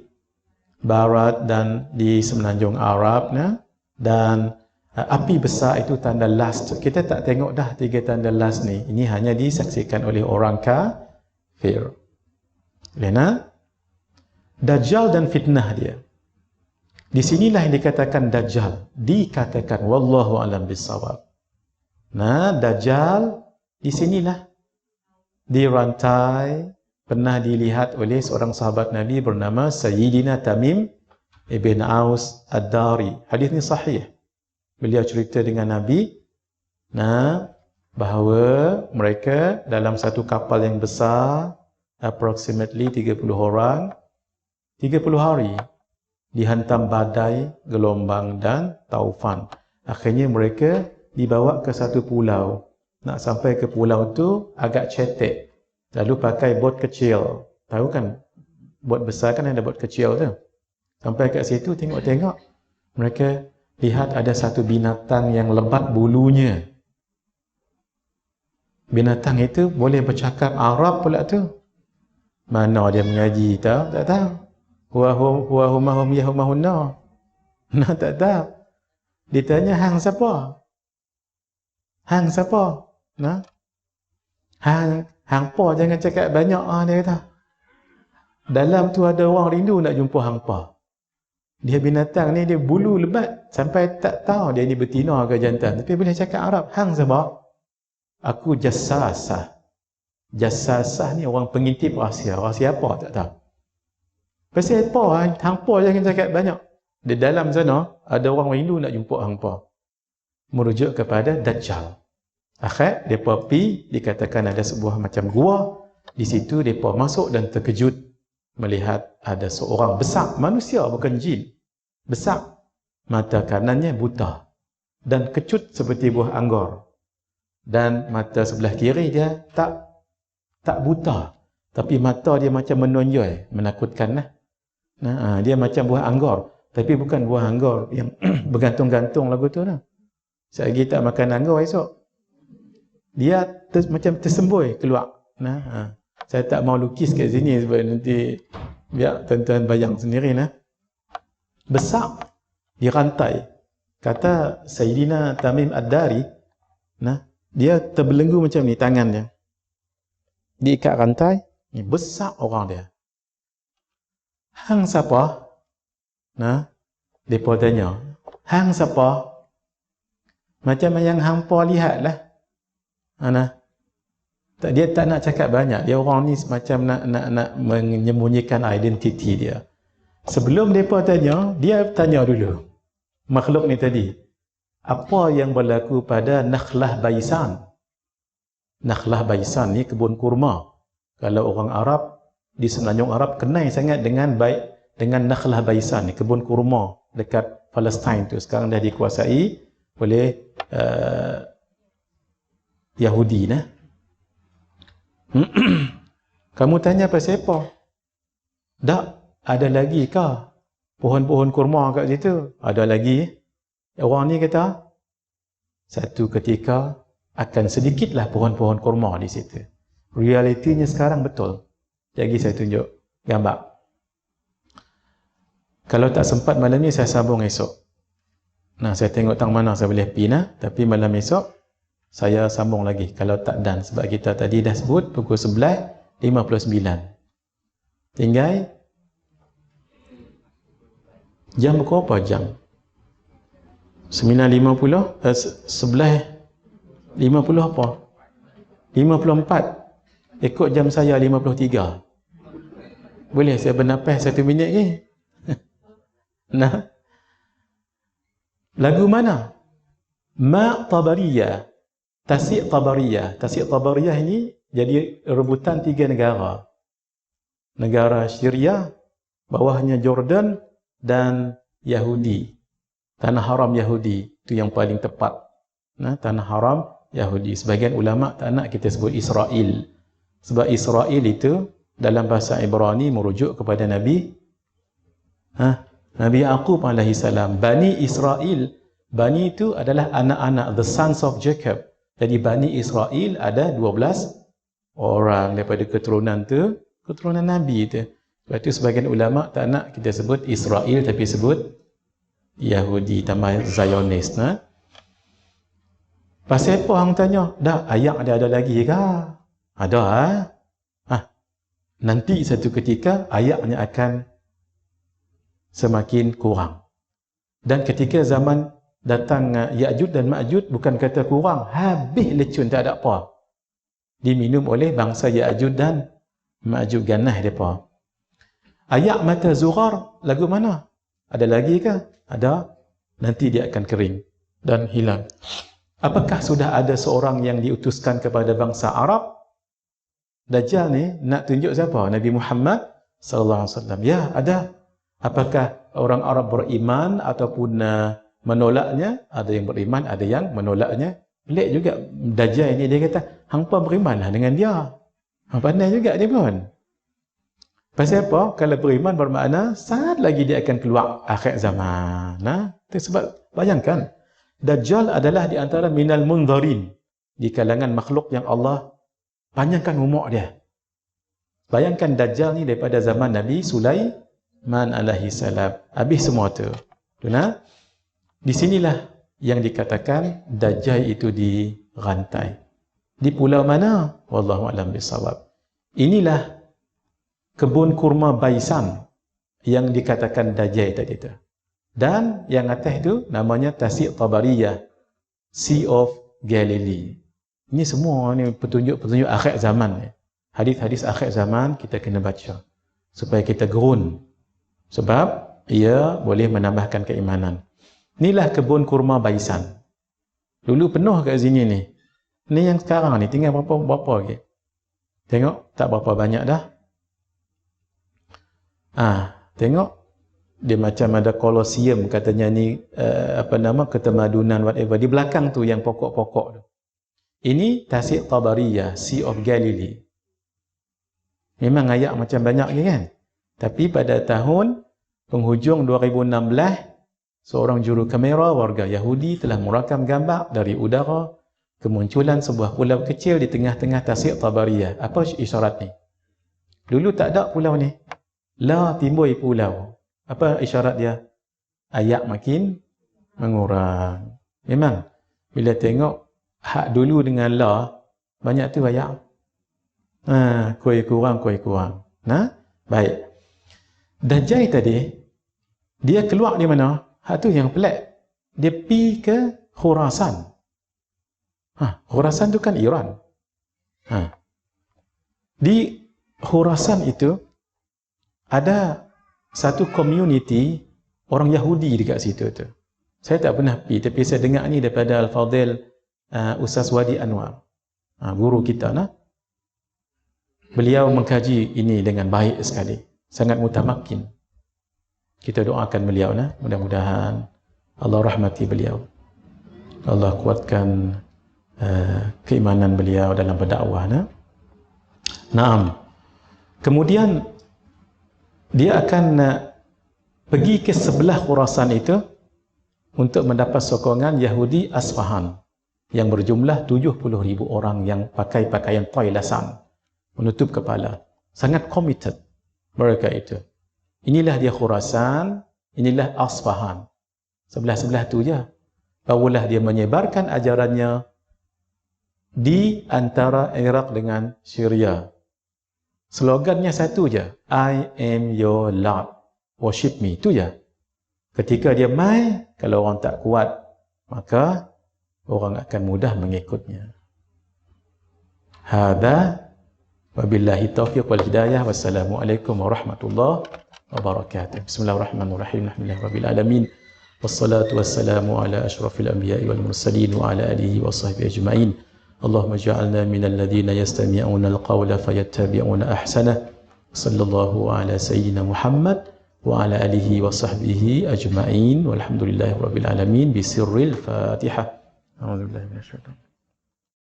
barat dan di semenanjung Arab, nah, dan api besar itu tanda last. Kita tak tengok dah 3 tanda last ni. Ini hanya disaksikan oleh orang kafir. Lena, Dajjal dan fitnah dia. Di sinilah yang dikatakan Dajjal. Dikatakan wallahu alam bissawab. Nah, Dajjal di sinilah dirantai, pernah dilihat oleh seorang sahabat Nabi bernama Sayyidina Tamim ibn Aus Ad-Dari. Hadis ni sahih. Beliau cerita dengan Nabi, nah, bahawa mereka dalam satu kapal yang besar, approximately 30 orang, 30 hari dihantam badai, gelombang dan taufan. Akhirnya mereka dibawa ke satu pulau. Nak sampai ke pulau tu agak cetek. Lalu pakai bot kecil. Tahu kan, bot besar kan ada bot kecil tu. Sampai kat situ tengok-tengok, mereka lihat ada satu binatang yang lebat bulunya. Binatang itu boleh bercakap Arab pula tu. Mana dia mengaji tahu? Tak tahu. Huwa humahum yahumahunna. Nah, tak tahu. Ditanya hang siapa? Hang siapa? Nah. Hang pa jangan cakap banyak dia kata. Dalam tu ada orang rindu nak jumpa hang pa. Dia binatang ni dia bulu lebat sampai tak tahu dia ni betina ke jantan, tapi boleh cakap Arab. Hang siapa? Aku Jassasah. Jassasah ni orang pengintip rahsia. Rahsia apa tak tahu. Pasal apa? Hang pa jangan cakap banyak. Di dalam sana ada orang rindu nak jumpa hang pa. Merujuk kepada Dajjal. Akhir depa pi, dikatakan ada sebuah macam gua. Di situ depa masuk dan terkejut melihat ada seorang besar, manusia bukan jin. Besar. Mata kanannya buta dan kecut seperti buah anggur. Dan mata sebelah kiri dia tak buta, tapi mata dia macam menonjol, menakutkan. Nah, dia macam buah anggur, tapi bukan buah anggur yang bergantung-gantung lagu tu lah. Selagi tak makan anggur esok, dia macam tersembui keluar. Nah, saya tak mau lukis kat sini sebab nanti biar tuan-tuan bayang sendiri. Besar, dirantai. Kata Sayyidina Tamim Ad-Dari, nah, dia terbelenggu macam ni tangannya. diikat rantai, ni besar orang dia. Hang siapa? Nah, depa tanya, hang siapa? Macam yang hangpa lihatlah. Nah, dia tak nak cakap banyak. Dia orang ni macam nak menyembunyikan identiti dia. Sebelum depa tanya, dia tanya dulu. Makhluk ni tadi, apa yang berlaku pada Nakhlah Baisan? Nakhlah Baisan ni kebun kurma. Kalau orang Arab di Semenanjung Arab kenal sangat dengan Nakhlah Baisan ni, kebun kurma dekat Palestin tu. Sekarang dah dikuasai oleh Yahudi nah. Kamu tanya pasal apa? Tak, ada lagi kah pohon-pohon kurma kat situ? Ada lagi. Orang ni kata, satu ketika akan sedikitlah pohon-pohon kurma di situ. Realitinya sekarang betul. Jadi saya tunjuk gambar. Kalau tak sempat malam ni, saya sambung esok. Nah, saya tengok tang mana saya boleh pergi nah. Tapi malam esok, saya sambung lagi. Kalau tak dan. Sebab kita tadi dah sebut pukul 11.59. Tinggal jam berapa jam? 9.50? 11.50 apa? 54. Ikut jam saya 53. Boleh saya bernafas 1 minit ke? Nah. Lagu mana? Ma Tabariyah. Tasik Tabariyah. Tasik Tabariyah ini jadi rebutan 3 negara. Negara Syria, bawahnya Jordan dan Yahudi. Tanah haram Yahudi itu yang paling tepat. Nah, tanah haram Yahudi. Sebagian ulama tak nak kita sebut Israel. Sebab Israel itu dalam bahasa Ibrani merujuk kepada Nabi Nabi Yaqub alaihi salam. Bani Israel. Bani itu adalah anak-anak, the sons of Jacob. Jadi Bani Israel ada 12 orang daripada keturunan tu, keturunan Nabi itu. Sebab itu sebagian ulama tak nak kita sebut Israel tapi sebut Yahudi, tambah Zionis. Nah. Pasal apa hang tanya? Dah, ayat ada lagi ke? Ada nanti satu ketika ayatnya akan semakin kurang. Dan ketika zaman datang Ya'jud dan Ma'jud, bukan kata kurang, habis lecun, tak ada apa. Diminum oleh bangsa Ya'jud dan Ma'jud, ganah mereka. Ayat mata Zughar, lagu mana? Ada lagi ke? Ada. Nanti dia akan kering dan hilang. Apakah sudah ada seorang yang diutuskan kepada bangsa Arab? Dajjal ni nak tunjuk siapa? Nabi Muhammad sallallahu alaihi wasallam. Ya, ada. Apakah orang Arab beriman ataupun menolaknya? Ada yang beriman, ada yang menolaknya. Pelik juga Dajjal ini, dia kata, hangpa berimanlah dengan dia. Hang pandai juga dia pun. Pasal apa? Kalau beriman bermakna saat lagi dia akan keluar akhir zaman. Nah, itu sebab bayangkan Dajjal adalah di antara minal mundharin, di kalangan makhluk yang Allah panjangkan umur dia. Bayangkan Dajjal ni daripada zaman Nabi Sulaiman alaihi salam. Habis semua tu. Nah, di sinilah yang dikatakan Dajjal itu dirantai. Di pulau mana? Wallahu a'lam bissawab. Inilah kebun kurma Baisan yang dikatakan Dajjal tadi tu. Dan yang atas itu namanya Tasik Tabariyah, Sea of Galilee. Ini semua ni petunjuk-petunjuk akhir zaman ni. Hadis-hadis akhir zaman kita kena baca supaya kita gerun. Sebab ia boleh menambahkan keimanan. Inilah kebun kurma Baisan. Dulu penuh kat sini ni. Ni yang sekarang ni tinggal berapa lagi. Tengok tak berapa banyak dah. Tengok dia macam ada kolosium katanya ni ketamadunan whatever di belakang tu yang pokok-pokok tu. Ini Tasik Tabariyah, Sea of Galilee. Memang ayat macam banyak ni kan. Tapi pada tahun penghujung 2016, seorang juru kamera warga Yahudi telah merakam gambar dari udara kemunculan sebuah pulau kecil di tengah-tengah Tasik Tabariyah. Apa isyarat ni? Dulu tak ada pulau ni. La timbul pulau. Apa isyarat dia? Ayat makin mengurang. Memang bila tengok hak dulu dengan la, banyak tu ayat. Kuih kurang. Nah, baik. Dajjal tadi, dia keluar di mana? Hak tu yang pelik. Dia pergi ke Khurasan. Khurasan tu kan Iran. Di Khurasan itu, ada satu community orang Yahudi dekat situ tu. Saya tak pernah pergi, tapi saya dengar ni daripada Al-Fadhil Ustaz Wadi Anwar, guru kita nah. Beliau mengkaji ini dengan baik sekali, sangat mutamakin. Kita doakan beliau nah, mudah-mudahan Allah rahmati beliau, Allah kuatkan keimanan beliau dalam berdakwah nah. Naam. Kemudian dia akan pergi ke sebelah Khurasan itu untuk mendapat sokongan Yahudi Asfahan yang berjumlah 70,000 orang yang pakai pakaian toilasan, menutup kepala. Sangat committed mereka itu. Inilah dia Khurasan, inilah Asfahan. Sebelah-sebelah tu je. Barulah dia menyebarkan ajarannya di antara Iraq dengan Syria. Slogannya satu je, I am your Lord, worship me, itu je. Ketika dia mai, kalau orang tak kuat, maka orang akan mudah mengikutnya. Hadza wabillahi taufiq wal hidayah. Wassalamualaikum warahmatullahi wabarakatuh. Bismillahirrahmanirrahim. Alhamdulillahirabbil alamin. Wassalatu wassalamu ala asyrafil anbiya'i wal mursalin wa ala alihi wa sahbihi ajma'in. Allahumma ja'alna minal ladzina yastami'una al-qawla fayattabi'una ahsanah. Sallallahu ala sayyidina Muhammad wa ala alihi wa sahbihi ajma'in. Walhamdulillahirabbil alamin. Bisirril Fatihah. A'udzubillahi minasyaitonir